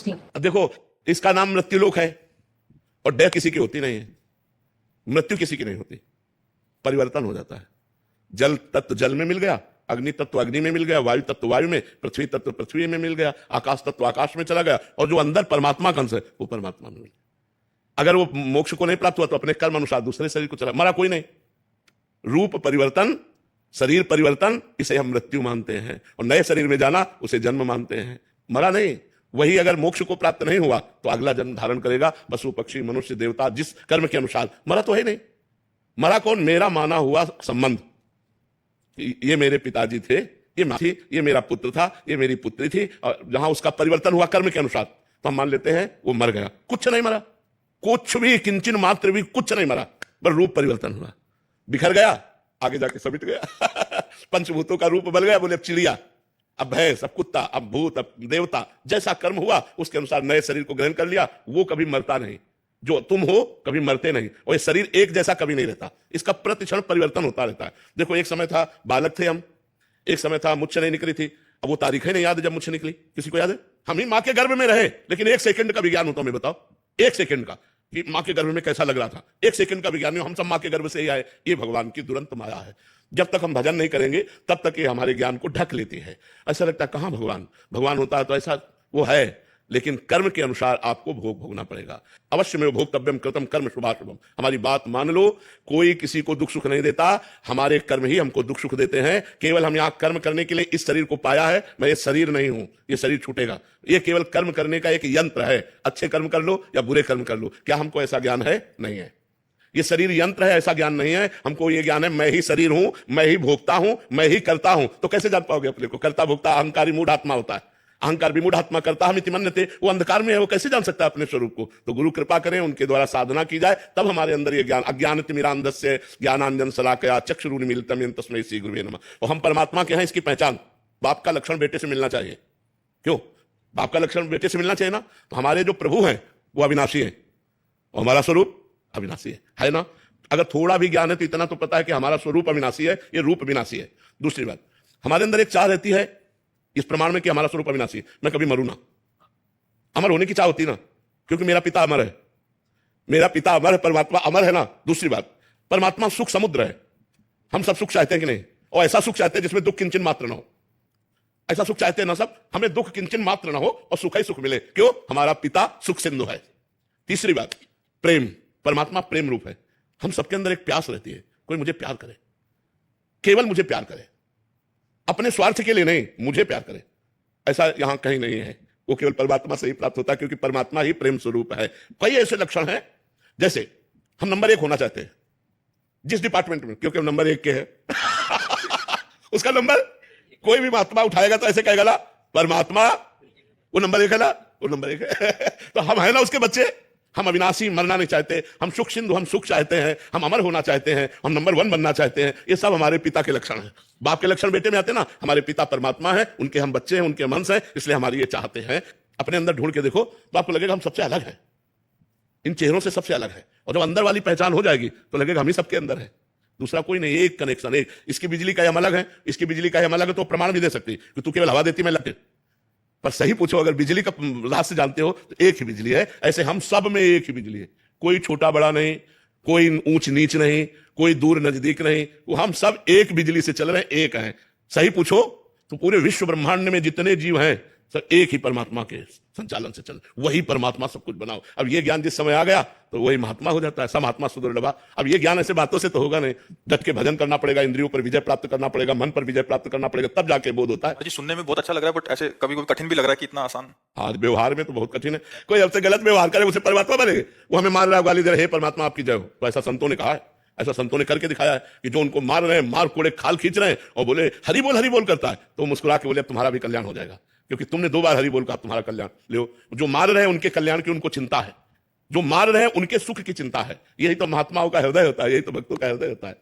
नहीं। देखो, इसका नाम मृत्युलोक है और डेथ किसी की होती नहीं है, मृत्यु किसी की नहीं होती, परिवर्तन हो जाता है। जल तत्व जल में मिल गया, अग्नि तत्व अग्नि में मिल गया, वायु तत्व वायु में, पृथ्वी तत्व पृथ्वी में मिल गया, आकाश तत्व आकाश में चला गया, और जो अंदर परमात्मा का अंश है वो परमात्मा में मिल गया। अगर वो मोक्ष को नहीं प्राप्त हुआ तो अपने कर्म अनुसार दूसरे शरीर को चला, मरा कोई नहीं। रूप परिवर्तन, शरीर परिवर्तन, इसे हम मृत्यु मानते हैं, और नए शरीर में जाना उसे जन्म मानते हैं। मरा नहीं, वही अगर मोक्ष को प्राप्त नहीं हुआ तो अगला जन्म धारण करेगा, पशु पक्षी मनुष्य देवता, जिस कर्म के अनुसार। मरा तो है नहीं। मरा कौन? मेरा माना हुआ संबंध, ये मेरे पिताजी थे, ये मां थी, ये मेरा पुत्र था, ये मेरी पुत्री थी, और जहां उसका परिवर्तन हुआ कर्म के अनुसार तो हम मान लेते हैं वो मर गया। कुछ नहीं मरा, कुछ भी, किंचन मात्र भी कुछ नहीं मरा, पर रूप परिवर्तन हुआ, बिखर गया, आगे जाके समिट गया। पंचभूतों का रूप बदल गया, बोले अब चिड़िया, अब भैंस, अब कुत्ता, अब भूत, अब देवता, जैसा कर्म हुआ उसके अनुसार नए शरीर को ग्रहण कर लिया। वो कभी मरता नहीं, जो तुम हो कभी मरते नहीं, और ये शरीर एक जैसा कभी नहीं रहता, इसका प्रतिक्षण परिवर्तन होता रहता है। देखो, एक समय था बालक थे हम, एक समय था मुझसे नहीं निकली थी, अब वो तारीख ही नहीं याद है जब मुझसे निकली, किसी को याद है? हम ही मां के गर्भ में रहे, लेकिन एक सेकंड का विज्ञान होता, मैं बताओ, एक सेकंड का, कि मां के गर्भ में कैसा लग रहा था, एक सेकंड का विज्ञान। हम सब मां के गर्भ से ही आए, ये भगवान की दुरंत माया है। जब तक हम भजन नहीं करेंगे तब तक ये हमारे ज्ञान को ढक लेती है। ऐसा लगता है कहां भगवान, भगवान होता है तो ऐसा वो है, लेकिन कर्म के अनुसार आपको भोग भोगना पड़ेगा। अवश्य में भोक्तव्यम कृतम कर्म शुभाशुभम। हमारी बात मान लो, कोई किसी को दुख सुख नहीं देता, हमारे कर्म ही हमको दुख सुख देते हैं। केवल हम यहां कर्म करने के लिए इस शरीर को पाया है, मैं ये शरीर नहीं हूं, ये शरीर छूटेगा। ये केवल कर्म करने का एक यंत्र है, अच्छे कर्म कर लो या बुरे कर्म कर लो। क्या हमको ऐसा ज्ञान है? नहीं है। ये शरीर यंत्र है, ऐसा ज्ञान नहीं है। हमको ये ज्ञान है मैं ही शरीर हूं, मैं ही भोगता हूं, मैं ही करता हूं। तो कैसे जान पाओगे अपने को? करता भोगता अहंकारी मूढ़ आत्मा होता है, अहंकार भी मूढ़ आत्मा करता हम इतिमन्यते, वो अंधकार में है, वो कैसे जान सकता है अपने स्वरूप को? तो गुरु कृपा करें, उनके द्वारा साधना की जाए, तब हमारे अंदर ये ज्ञान, अज्ञानतिमिरांधस्य ज्ञानांजन शलाकया चक्षुरुन्मीलितं येन तस्मै श्री गुरुवे नमः। और हम परमात्मा के हैं, इसकी पहचान। बाप का लक्षण बेटे से मिलना चाहिए। क्यों? बाप का लक्षण बेटे से मिलना चाहिए ना। तो हमारे जो प्रभु हैं वो अविनाशी है, और हमारा स्वरूप अविनाशी है ना। अगर थोड़ा भी ज्ञान है तो इतना तो पता है कि हमारा स्वरूप अविनाशी है, ये रूप विनाशी है। दूसरी बात, हमारे अंदर एक चाह रहती है इस प्रमाण में कि हमारा स्वरूप अविनाशी है, मैं कभी मरूं ना। अमर होने की चाह होती ना, क्योंकि मेरा पिता अमर है, मेरा पिता अमर है, परमात्मा अमर है ना। दूसरी बात, परमात्मा सुख समुद्र है। हम सब सुख चाहते हैं कि नहीं? और ऐसा सुख चाहते हैं जिसमें दुख किंचन मात्र ना हो। ऐसा सुख चाहते हैं ना सब, हमें दुख किंचन मात्र ना हो और सुख ही सुख मिले। क्यों? हमारा पिता सुख सिंधु है। तीसरी बात, प्रेम। परमात्मा प्रेम रूप है। हम सबके अंदर एक प्यास रहती है, कोई मुझे प्यार करे, केवल मुझे प्यार करे, अपने स्वार्थ के लिए नहीं, मुझे प्यार करे। ऐसा यहां कहीं नहीं है, वो केवल परमात्मा से ही प्राप्त होता है, क्योंकि परमात्मा ही प्रेम स्वरूप है। कई ऐसे लक्षण हैं, जैसे हम नंबर 1 होना चाहते हैं जिस डिपार्टमेंट में, क्योंकि हम नंबर 1 के हैं। उसका नंबर कोई भी महात्मा उठाएगा तो ऐसे कहेगा ना, परमात्मा वो नंबर 1 है ना, वो नंबर 1 है। तो हम है ना उसके बच्चे। हम अविनाशी, मरना नहीं चाहते, हम सुख सिंधु, हम सुख चाहते हैं, हम अमर होना चाहते हैं, हम नंबर 1 बनना चाहते हैं। ये सब हमारे पिता के लक्षण हैं। बाप के लक्षण बेटे में आते ना, हमारे पिता परमात्मा है, उनके हम बच्चे हैं, उनके वंश हैं, इसलिए हमारी ये चाहते हैं। अपने अंदर ढूंढ के देखो तो आपको लगेगा हम सबसे अलग है, इन चेहरों से सबसे अलग है। और जब अंदर वाली पहचान हो जाएगी तो लगेगा हम ही सबके अंदर है, दूसरा कोई नहीं। एक कनेक्शन, एक, इसकी बिजली का हम अलग है, इसकी बिजली का हम अलग है, तो प्रमाण भी दे सकती है कि तू केवल हवा देती, मैं लगते। पर सही पूछो, अगर बिजली का राज जानते हो तो एक ही बिजली है। ऐसे हम सब में एक ही बिजली है, कोई छोटा बड़ा नहीं, कोई ऊंच नीच नहीं, कोई दूर नजदीक नहीं, वो हम सब एक बिजली से चल रहे हैं, एक हैं। सही पूछो तो पूरे विश्व ब्रह्मांड में जितने जीव हैं सब एक ही परमात्मा के संचालन से चल, वही परमात्मा सब कुछ बनाओ। अब ये ज्ञान जिस समय आ गया तो वही महात्मा हो जाता है, सब महात्मा सुदुर्लभा। अब ये ज्ञान ऐसे बातों से तो होगा नहीं, डट के भजन करना पड़ेगा, इंद्रियों पर विजय प्राप्त करना पड़ेगा, मन पर विजय प्राप्त करना पड़ेगा, तब जाके बोध होता है। जी, सुनने में बहुत अच्छा लग रहा है, बट ऐसे कभी कभी कठिन भी लग रहा है कि इतना आसान। हाँ, व्यवहार में तो बहुत कठिन है। कोई हमसे गलत व्यवहार करे उसे परमात्मा बने, वो हमें मार रहा है, गाली दे रहा है, हे परमात्मा आपकी जय हो। तो ऐसा संतों ने कहा है, ऐसा संतों ने करके दिखाया है कि जो उनको मार रहे हैं, मार कोड़े खाल खींच रहे हैं, और बोले हरि बोल करता है, तो मुस्कुरा के बोले तुम्हारा भी कल्याण हो जाएगा, क्योंकि तुमने 2 बार हरि बोल कहा, तुम्हारा कल्याण लो। जो मार रहे हैं उनके कल्याण की उनको चिंता है, जो मार रहे हैं उनके सुख की चिंता है। यही तो महात्माओं का हृदय होता है, यही तो भक्तों का हृदय होता है।